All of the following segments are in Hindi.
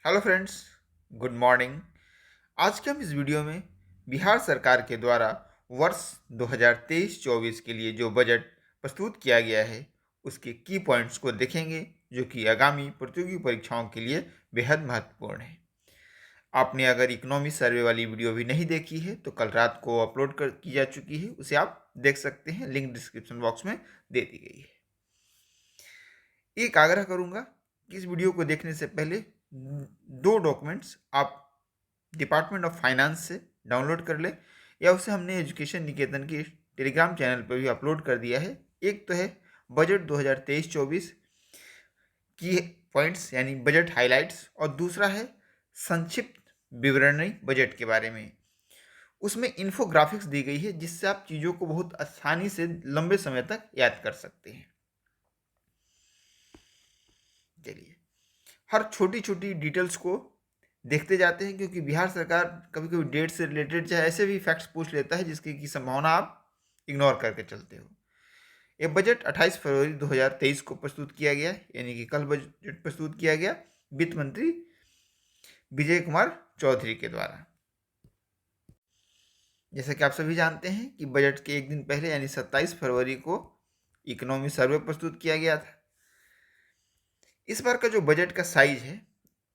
Hello friends, good morning. आज के हम इस वीडियो में बिहार सरकार के द्वारा वर्ष 2023-24 के लिए जो बजट प्रस्तुत किया गया है उसके की पॉइंट्स को देखेंगे, जो कि आगामी प्रतियोगी परीक्षाओं के लिए बेहद महत्वपूर्ण है। आपने अगर इकोनॉमी सर्वे वाली वीडियो भी नहीं देखी है तो कल रात को अपलोड कर की जा चुकी है, उसे आप देख सकते हैं, लिंक डिस्क्रिप्शन बॉक्स में दे दी गई है। एक आग्रह करूंगा कि इस वीडियो को देखने से पहले दो डॉक्यूमेंट्स आप डिपार्टमेंट ऑफ फाइनेंस से डाउनलोड कर लें, या उसे हमने एजुकेशन निकेतन की टेलीग्राम चैनल पर भी अपलोड कर दिया है। एक तो है बजट 2023-24 की पॉइंट्स यानी बजट हाइलाइट्स, और दूसरा है संक्षिप्त विवरणी बजट के बारे में। उसमें इन्फोग्राफिक्स दी गई है जिससे आप चीज़ों को बहुत आसानी से लंबे समय तक याद कर सकते हैं। चलिए, हर छोटी छोटी डिटेल्स को देखते जाते हैं, क्योंकि बिहार सरकार कभी कभी डेट से रिलेटेड चाहे ऐसे भी फैक्ट्स पूछ लेता है जिसकी की संभावना आप इग्नोर करके चलते हो। ये बजट 28 फरवरी 2023 को प्रस्तुत किया गया, यानी कि कल बजट प्रस्तुत किया गया वित्त मंत्री विजय कुमार चौधरी के द्वारा। जैसा कि आप सभी जानते हैं कि बजट के एक दिन पहले यानी 27 फरवरी को इकोनॉमी सर्वे प्रस्तुत किया गया था। इस बार का जो बजट का साइज है,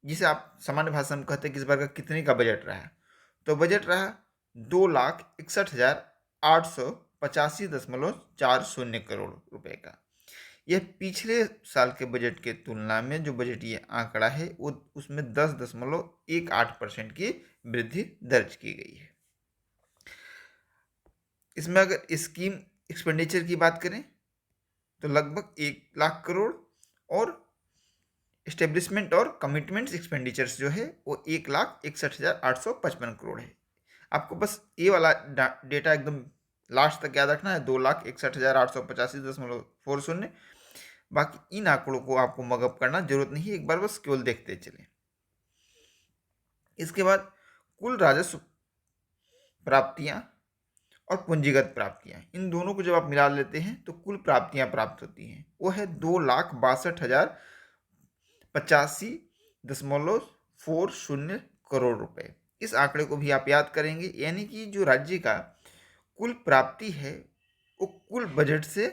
जिसे आप सामान्य भाषा में कहते हैं कि इस बार का कितने का बजट रहा, तो बजट रहा 2,61,885.40 रुपए का। यह पिछले साल के बजट के तुलना में जो बजट ये आंकड़ा है वो उसमें 10.18% की वृद्धि दर्ज की गई है। इसमें अगर स्कीम एक्सपेंडिचर की बात करें तो लगभग 1 लाख करोड़, और इस्टेब्लिशमेंट और कमिटमेंट्स एक्सपेंडिचर्स जो है वो 1,61,855 करोड़ है। आपको बस ये वाला डेटा एकदम लास्ट तक याद रखना है, 2,61,885.40। बाकी इन आंकड़ों को आपको मगअप करना जरूरत नहीं है, एक बार बस केवल देखते चलें। इसके बाद कुल राजस्व प्राप्तियां और पूंजीगत प्राप्तियां, इन दोनों को जब आप मिला लेते हैं तो कुल प्राप्तियां प्राप्त होती हैं, वो है 2,62,85.40 रुपए। इस आंकड़े को भी आप याद करेंगे, यानी कि जो राज्य का कुल प्राप्ति है वो कुल बजट से,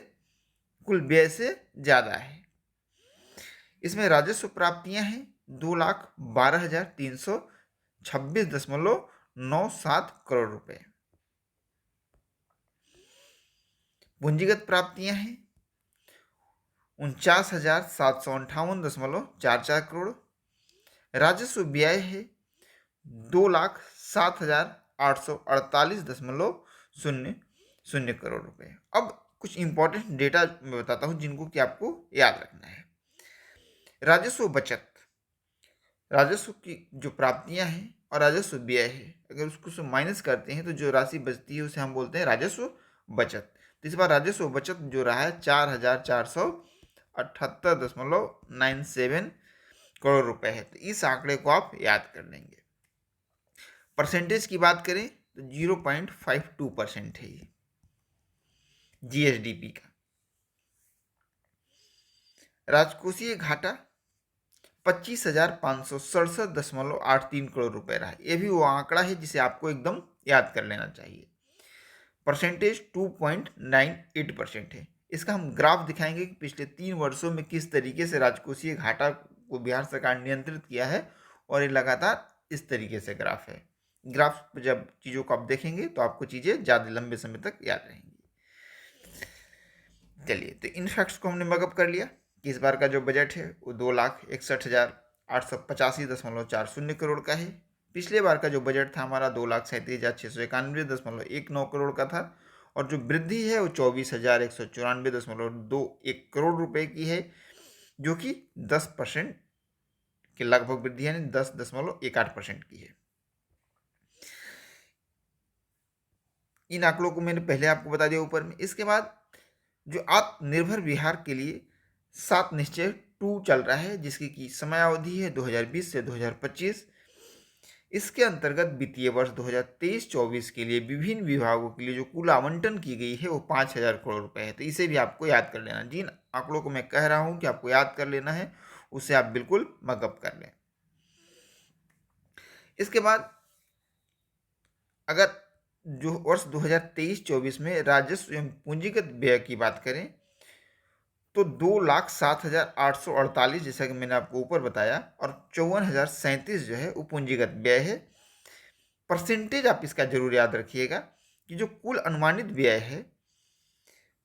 कुल व्यय से ज़्यादा है। इसमें राजस्व प्राप्तियां हैं 2,12,326.97 रुपए। पूंजीगत प्राप्तियां हैं 49,758.44 करोड़। राजस्व व्यय है 2,07,848.00 रुपए। अब कुछ इंपॉर्टेंट डेटा मैं बताता हूं जिनको कि आपको याद रखना है। राजस्व बचत, राजस्व की जो प्राप्तियां हैं और राजस्व व्यय है, अगर उसको माइनस करते हैं तो जो राशि बचती है उसे हम बोलते हैं राजस्व बचत। तो इस बार राजस्व बचत जो रहा है 4,478.97 रुपए है, तो इस आंकड़े को आप याद कर लेंगे। परसेंटेज की बात करें तो 0.52% है ये जीएसडीपी का। राजकोषीय घाटा 25,567.83 रुपए रहा। ये भी वो आंकड़ा है जिसे आपको एकदम याद कर लेना चाहिए। परसेंटेज 2.98% है। इसका हम ग्राफ दिखाएंगे कि पिछले 3 वर्षों में किस तरीके से राजकोषीय घाटा को बिहार सरकार नियंत्रित किया है, और ये लगातार इस तरीके से ग्राफ है। ग्राफ पर जब चीज़ों को आप देखेंगे तो आपको चीज़ें ज़्यादा लंबे समय तक याद रहेंगी। चलिए, तो इन फैक्ट्स को हमने मगअप कर लिया कि इस बार का जो बजट है वो 2,61,885.40 का है। पिछले बार का जो बजट था हमारा 2,37,691.19 करोड़ का था, और जो वृद्धि है वो 24,194.21 रुपए की है, जो कि 10% के लगभग वृद्धि यानी 10.18% की है। इन आंकड़ों को मैंने पहले आपको बता दिया ऊपर में। इसके बाद जो आत्मनिर्भर बिहार के लिए 7 निश्चय 2 चल रहा है, जिसकी की समयावधि है 2020 से 2025। इसके अंतर्गत वित्तीय वर्ष 2023-24 के लिए विभिन्न विभागों के लिए जो कुल आवंटन की गई है वो 5,000 करोड़ रुपए है। तो इसे भी आपको याद कर लेना। जिन आंकड़ों को मैं कह रहा हूँ कि आपको याद कर लेना है, उसे आप बिल्कुल मगअप कर लें। इसके बाद अगर जो वर्ष 2023-24 में राजस्व एवं पूंजीगत व्यय की बात करें तो 2,07,848, जैसा कि मैंने आपको ऊपर बताया, और 54,037 जो है वो पूंजीगत व्यय है। परसेंटेज आप इसका जरूर याद रखिएगा कि जो कुल अनुमानित व्यय है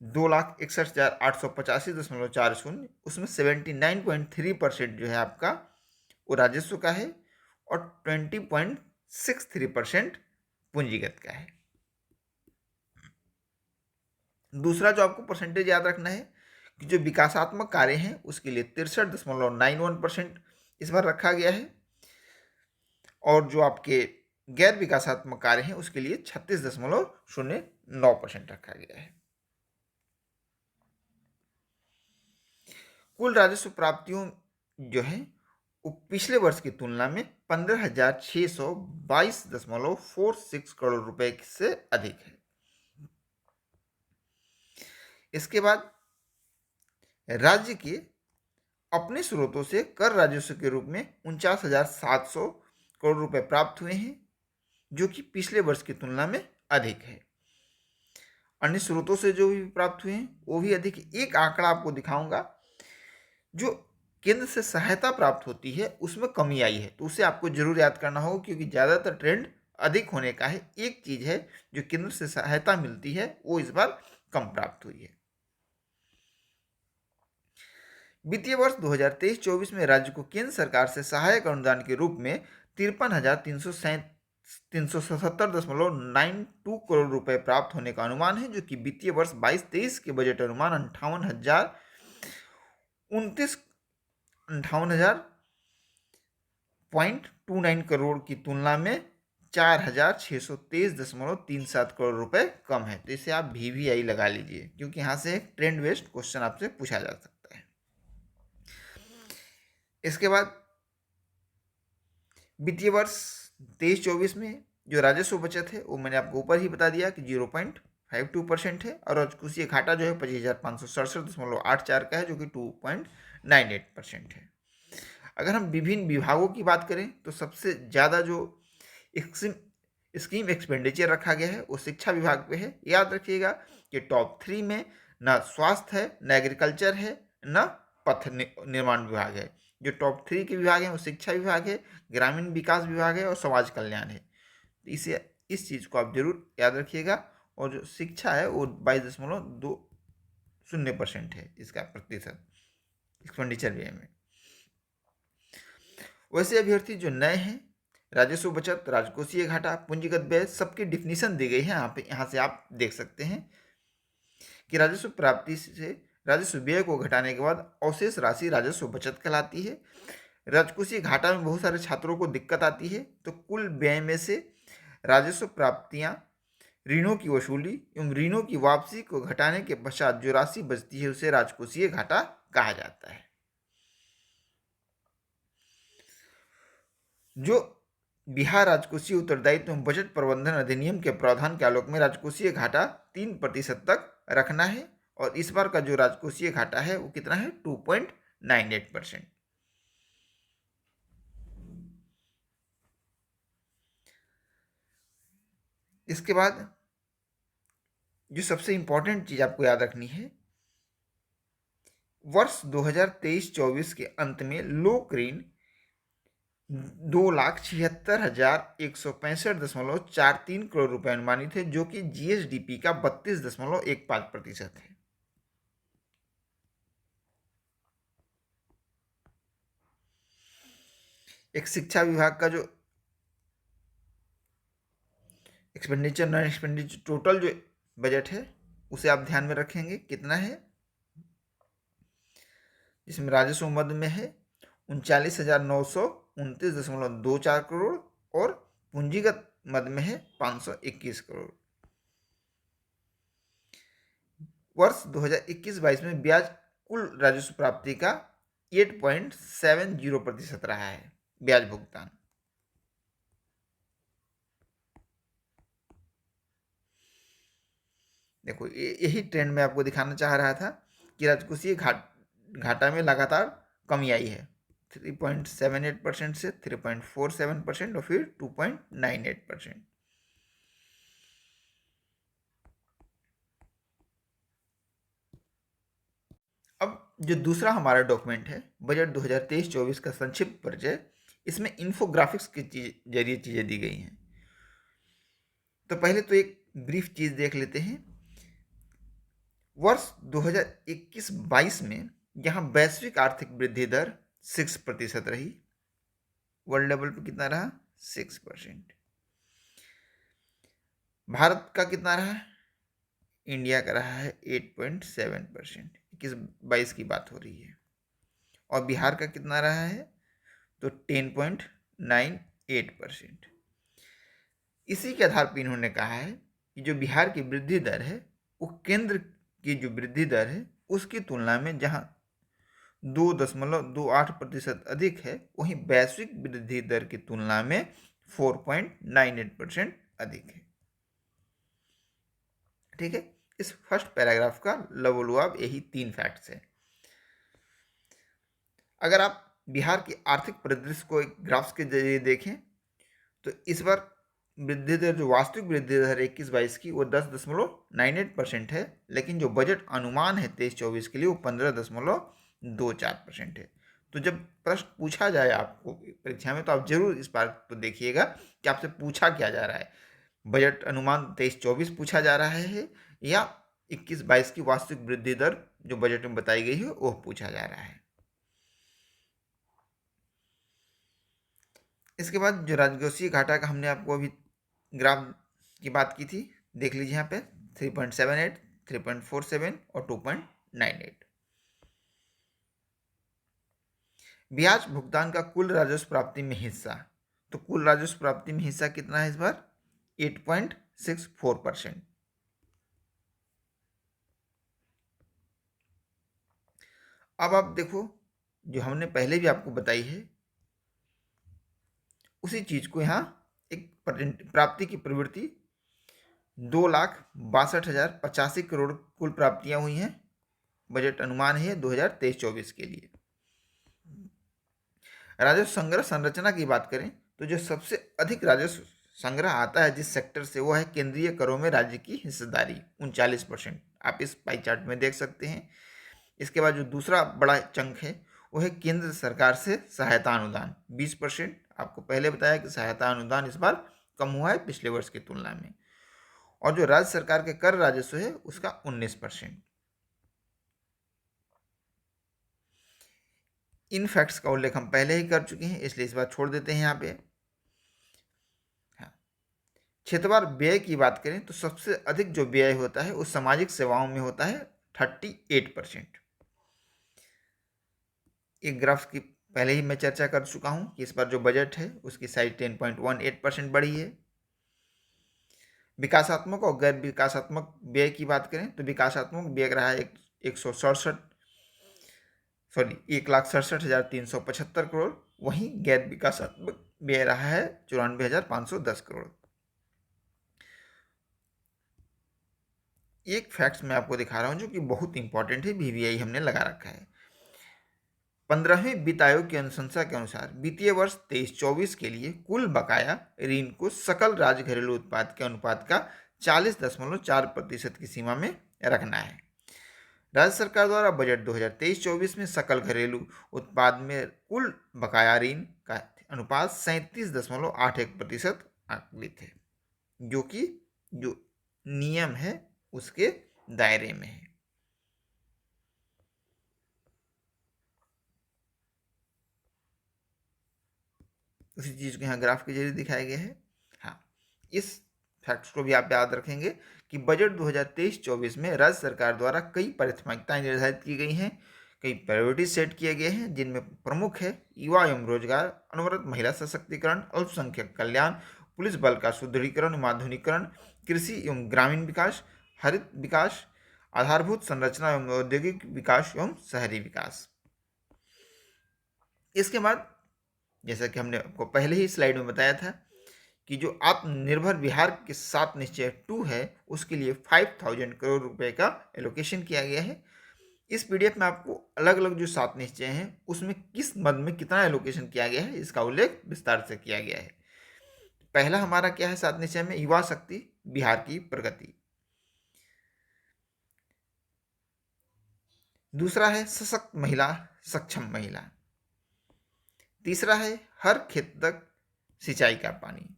2,61,885.40, उसमें 79.3% जो है आपका वो राजस्व का है और 20.63% पूंजीगत का है। दूसरा जो आपको परसेंटेज याद रखना है कि जो विकासात्मक कार्य हैं उसके लिए 63.91% इस बार रखा गया है, और जो आपके गैर विकासात्मक कार्य हैं उसके लिए 36.09% रखा गया है। कुल राजस्व प्राप्तियों जो है वो पिछले वर्ष की तुलना में 15,622.46 करोड़ रुपए से अधिक है। इसके बाद राज्य के अपने स्रोतों से कर राजस्व के रूप में 49,700 करोड़ रुपए प्राप्त हुए हैं, जो कि पिछले वर्ष की तुलना में अधिक है। अन्य स्रोतों से जो भी प्राप्त हुए हैं वो भी अधिक है। एक आंकड़ा आपको दिखाऊंगा, जो केंद्र से सहायता प्राप्त होती है उसमें कमी आई है, तो उसे आपको जरूर याद करना होगा क्योंकि ज़्यादातर ट्रेंड अधिक होने का है। एक चीज़ है जो केंद्र से सहायता मिलती है वो इस बार कम प्राप्त हुई है। वित्तीय वर्ष 2023-24 में राज्य को केंद्र सरकार से सहायक अनुदान के रूप में 53,377.92 करोड़ रुपए प्राप्त होने का अनुमान है, जो कि वित्तीय वर्ष 22-23 के बजट अनुमान 58,029 करोड़ की तुलना में 4,623.37 करोड़ रुपए कम है। तो इसे आप VVI लगा लीजिए क्योंकि यहाँ से एक ट्रेंड बेस्ड क्वेश्चन आपसे पूछा जा सकता है। इसके बाद वित्तीय वर्ष 23-24 में जो राजस्व बचत है वो मैंने आपको ऊपर ही बता दिया कि 0.52% है, और राजकोषीय घाटा जो है 25,567.84 का है, जो कि 2.98% है। अगर हम विभिन्न विभागों की बात करें तो सबसे ज़्यादा जो स्कीम एक्सपेंडिचर रखा गया है वो शिक्षा विभाग पे है। याद रखिएगा कि टॉप 3 में न स्वास्थ्य है, न एग्रीकल्चर है, न पथ निर्माण विभाग है। जो टॉप 3 के विभाग हैं वो शिक्षा विभाग है, ग्रामीण विकास विभाग है और समाज कल्याण है। इसे इस चीज़ को आप जरूर याद रखिएगा। और जो शिक्षा है वो 22.20% है इसका प्रतिशत एक्सपेंडिचर व्यय में। वैसे अभ्यर्थी जो नए हैं, राजस्व बचत, राजकोषीय घाटा, पूंजीगत व्यय सबकी डिफिनीशन दी गई है यहाँ से आप देख सकते हैं कि राजस्व प्राप्ति से राजस्व व्यय को घटाने के बाद अवशेष राशि राजस्व बचत कहलाती है। राजकोषीय घाटा में बहुत सारे छात्रों को दिक्कत आती है, तो कुल व्यय में से राजस्व प्राप्तियां, ऋणों की वसूली एवं ऋणों की वापसी को घटाने के पश्चात जो राशि बचती है उसे राजकोषीय घाटा कहा जाता है। जो बिहार राजकोषीय उत्तरदायित्व एवं बजट प्रबंधन अधिनियम के प्रावधान के आलोक में राजकोषीय घाटा 3% तक रखना है, और इस बार का जो राजकोषीय घाटा है वो कितना है 2.98%। इसके बाद जो सबसे इंपॉर्टेंट चीज आपको याद रखनी है, वर्ष 2023-24 के अंत में लोक ऋण 2,76,165.43 करोड़ रुपए अनुमानित है, जो कि GSDP का 32.15% है। एक शिक्षा विभाग का जो एक्सपेंडिचर नॉन एक्सपेंडिचर टोटल जो बजट है उसे आप ध्यान में रखेंगे कितना है, जिसमें राजस्व मद में है 39,929.24 करोड़ और पूंजीगत मद में है 521 करोड़। वर्ष 2021-22 में ब्याज कुल राजस्व प्राप्ति का 8.70% रहा है ब्याज भुगतान। देखो यही ट्रेंड मैं आपको दिखाना चाह रहा था कि राजकोषीय घाटा में लगातार कमी आई है। 3.78% से 3.47% और फिर 2.98%। अब जो दूसरा हमारा डॉक्यूमेंट है बजट 2023-24 का संक्षिप्त परिचय, इसमें इन्फोग्राफिक्स के जरिए चीज़ें दी गई हैं। तो पहले तो एक ब्रीफ चीज़ देख लेते हैं। वर्ष 2021-22 में यहाँ वैश्विक आर्थिक वृद्धि दर 6% रही। वर्ल्ड लेवल पे कितना रहा? 6%। भारत का कितना रहा? इंडिया का रहा है 8.7%। 21-22 की बात हो रही है। और बिहार का कितना रहा है? तो 10.98%। इसी के आधार पर इन्होंने कहा है कि जो बिहार की वृद्धि दर है वो केंद्र की जो वृद्धि दर है उसकी तुलना में जहां 2.28% अधिक है, वहीं वैश्विक वृद्धि दर की तुलना में 4.98% अधिक है। ठीक है, इस फर्स्ट पैराग्राफ का लवोलुआब यही 3 फैक्ट्स है। अगर आप बिहार की आर्थिक परिदृश्य को एक ग्राफ्स के जरिए देखें तो इस बार वृद्धि दर, जो वास्तविक वृद्धि दर 21-22 की, वो 10.98% है, लेकिन जो बजट अनुमान है 23-24 के लिए वो 15.24% है। तो जब प्रश्न पूछा जाए आपको परीक्षा में तो आप जरूर इस बार तो देखिएगा कि आपसे पूछा क्या जा रहा है। बजट अनुमान 23-24 पूछा जा रहा है या 21-22 की वास्तविक वृद्धि दर जो बजट में बताई गई है वो पूछा जा रहा है। इसके बाद जो राजकोषीय घाटा का हमने आपको अभी ग्राफ की बात की थी, देख लीजिए यहाँ पे 3.78, 3.47 और 2.98। ब्याज भुगतान का कुल राजस्व प्राप्ति में हिस्सा, तो कुल राजस्व प्राप्ति में हिस्सा कितना है इस बार? 8.64%। अब आप देखो, जो हमने पहले भी आपको बताई है उसी चीज को यहाँ एक प्राप्ति की प्रवृत्ति 2,62,085 करोड़ कुल प्राप्तियां हुई हैं। बजट अनुमान है 2023-24 के लिए। राजस्व संग्रह संरचना की बात करें तो जो सबसे अधिक राजस्व संग्रह आता है जिस सेक्टर से, वो है केंद्रीय करों में राज्य की हिस्सेदारी 39%। आप इस पाई चार्ट में देख सकते हैं। इसके बाद जो दूसरा बड़ा चंक है वो है केंद्र सरकार से सहायता अनुदान 20%। आपको पहले बताया कि सहायता अनुदान इस बार कम हुआ है पिछले वर्ष की तुलना में। और जो राज्य सरकार के कर राजस्व है उसका 19%। इन फैक्ट्स का उल्लेख हम पहले ही कर चुके हैं, इसलिए इस बार छोड़ देते हैं यहाँ पे। हाँ, क्षेत्रवार व्यय की बात करें तो सबसे अधिक जो व्यय होता है वो सामाजिक सेवाओं में होता है 38%। एक ग्राफ की पहले ही मैं चर्चा कर चुका हूं कि इस बार जो बजट है उसकी साइज 10.18% बढ़ी है। विकासात्मक और गैर विकासात्मक व्यय की बात करें तो विकासात्मक व्यय रहा है 1,67,375 करोड़, वहीं गैर विकासात्मक व्यय रहा है 94,510 करोड़। एक फैक्ट्स मैं आपको दिखा रहा हूं जो कि बहुत इंपॉर्टेंट है, वीवीआई हमने लगा रखा है। 15वीं वित्त आयोग की अनुशंसा के अनुसार वित्तीय वर्ष 23-24 के लिए कुल बकाया ऋण को सकल राज्य घरेलू उत्पाद के अनुपात का 40.4% की सीमा में रखना है। राज्य सरकार द्वारा बजट 2023-24 में सकल घरेलू उत्पाद में कुल बकाया ऋण का अनुपात 37.81% आकलित है, जो कि जो नियम है उसके दायरे में है। उसी चीज को यहाँ ग्राफ के जरिए दिखाया गया है। हाँ, इस फैक्ट्स को भी आप याद रखेंगे कि बजट 2023-24 में राज्य सरकार द्वारा कई प्राथमिकताएं निर्धारित की गई हैं, कई प्रायोरिटी सेट किए गए हैं, जिनमें प्रमुख है युवा एवं रोजगार, अनवरत महिला सशक्तिकरण, अल्पसंख्यक कल्याण, पुलिस बल का सुदृढ़ीकरण एवं आधुनिकीकरण, कृषि एवं ग्रामीण विकास, हरित विकास, आधारभूत संरचना एवं औद्योगिक विकास एवं शहरी विकास। इसके बाद जैसा कि हमने आपको पहले ही स्लाइड में बताया था कि जो आत्मनिर्भर बिहार के 7 निश्चय 2 है उसके लिए 5,000 करोड़ रुपए का एलोकेशन किया गया है। इस पीडीएफ में आपको अलग अलग जो 7 निश्चय हैं उसमें किस मद में कितना एलोकेशन किया गया है इसका उल्लेख विस्तार से किया गया है। पहला हमारा क्या है 7 निश्चय में? युवा शक्ति, बिहार की प्रगति। दूसरा है सशक्त महिला, सक्षम महिला। तीसरा है हर खेत तक सिंचाई का पानी।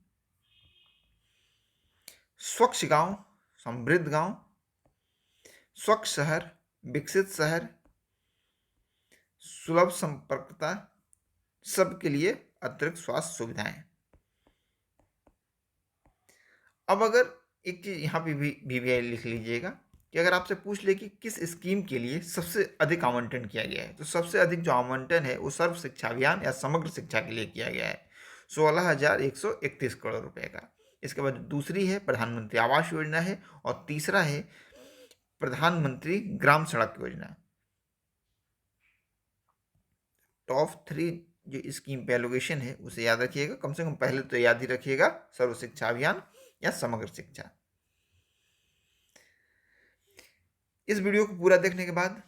स्वच्छ गांव, समृद्ध गांव। स्वच्छ शहर, विकसित शहर। सुलभ संपर्कता, सबके लिए अतिरिक्त स्वास्थ्य सुविधाएं। अब अगर एक चीज यहाँ पे भी लिख लीजिएगा कि अगर आपसे पूछ ले कि किस स्कीम के लिए सबसे अधिक आवंटन किया गया है, तो सबसे अधिक जो आवंटन है वो सर्व शिक्षा अभियान या समग्र शिक्षा के लिए किया गया है, 16,131 करोड़ रुपए का। इसके बाद दूसरी है प्रधानमंत्री आवास योजना है, और तीसरा है प्रधानमंत्री ग्राम सड़क योजना। टॉप 3 जो स्कीम पे एलोकेशन है उसे याद रखिएगा, कम से कम पहले तो याद ही रखिएगा, सर्व शिक्षा अभियान या समग्र शिक्षा। इस वीडियो को पूरा देखने के बाद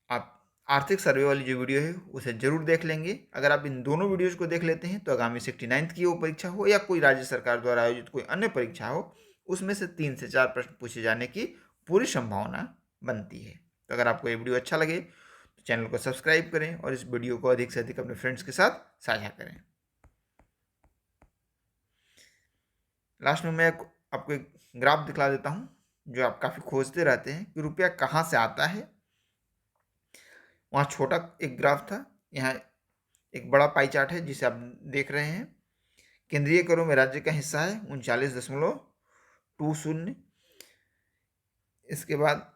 आप आर्थिक सर्वे वाली जो वीडियो है उसे जरूर देख लेंगे। अगर आप इन दोनों वीडियोज को देख लेते हैं तो आगामी 69th की वो परीक्षा हो या कोई राज्य सरकार द्वारा आयोजित कोई अन्य परीक्षा हो, उसमें से 3 से 4 प्रश्न पूछे जाने की पूरी संभावना बनती है। तो अगर आपको ये वीडियो अच्छा लगे तो चैनल को सब्सक्राइब करें और इस वीडियो को अधिक से अधिक अपने फ्रेंड्स के साथ साझा करें। लास्ट में मैं आपको एक ग्राफ दिखला देता हूँ जो आप काफ़ी खोजते रहते हैं कि रुपया कहाँ से आता है। वहाँ छोटा एक ग्राफ था, यहाँ एक बड़ा पाई चार्ट है जिसे आप देख रहे हैं। केंद्रीय करों में राज्य का हिस्सा है 39.20। इसके बाद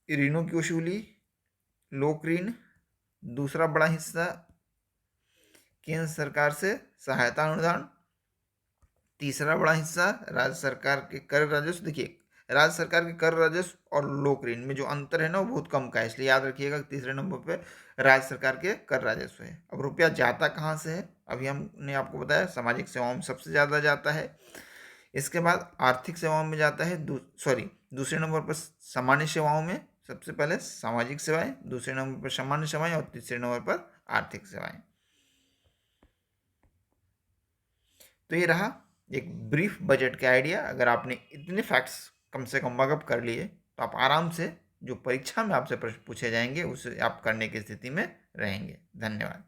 ऋणों की वसूली, लोक ऋण, दूसरा बड़ा हिस्सा केंद्र सरकार से सहायता अनुदान, तीसरा बड़ा हिस्सा राज्य सरकार के कर राजस्व। देखिए राज्य सरकार के कर राजस्व और लोक ऋण में जो अंतर है ना वो बहुत कम का है, इसलिए याद रखिएगा तीसरे नंबर पे राज्य सरकार के कर राजस्व है। अब रुपया जाता कहाँ से है? अभी हमने आपको बताया सामाजिक सेवाओं में सबसे ज़्यादा जाता है, इसके बाद आर्थिक सेवाओं में जाता है, दूसरे नंबर पर सामान्य सेवाओं में, सबसे पहले सामाजिक सेवाएं, दूसरे नंबर पर सामान्य सेवाएं और तीसरे नंबर पर आर्थिक सेवाएं। तो ये रहा एक ब्रीफ बजट का आइडिया। अगर आपने इतने फैक्ट्स कम से कम मगअप कर लिए तो आप आराम से जो परीक्षा में आपसे प्रश्न पूछे जाएंगे उसे आप करने की स्थिति में रहेंगे। धन्यवाद।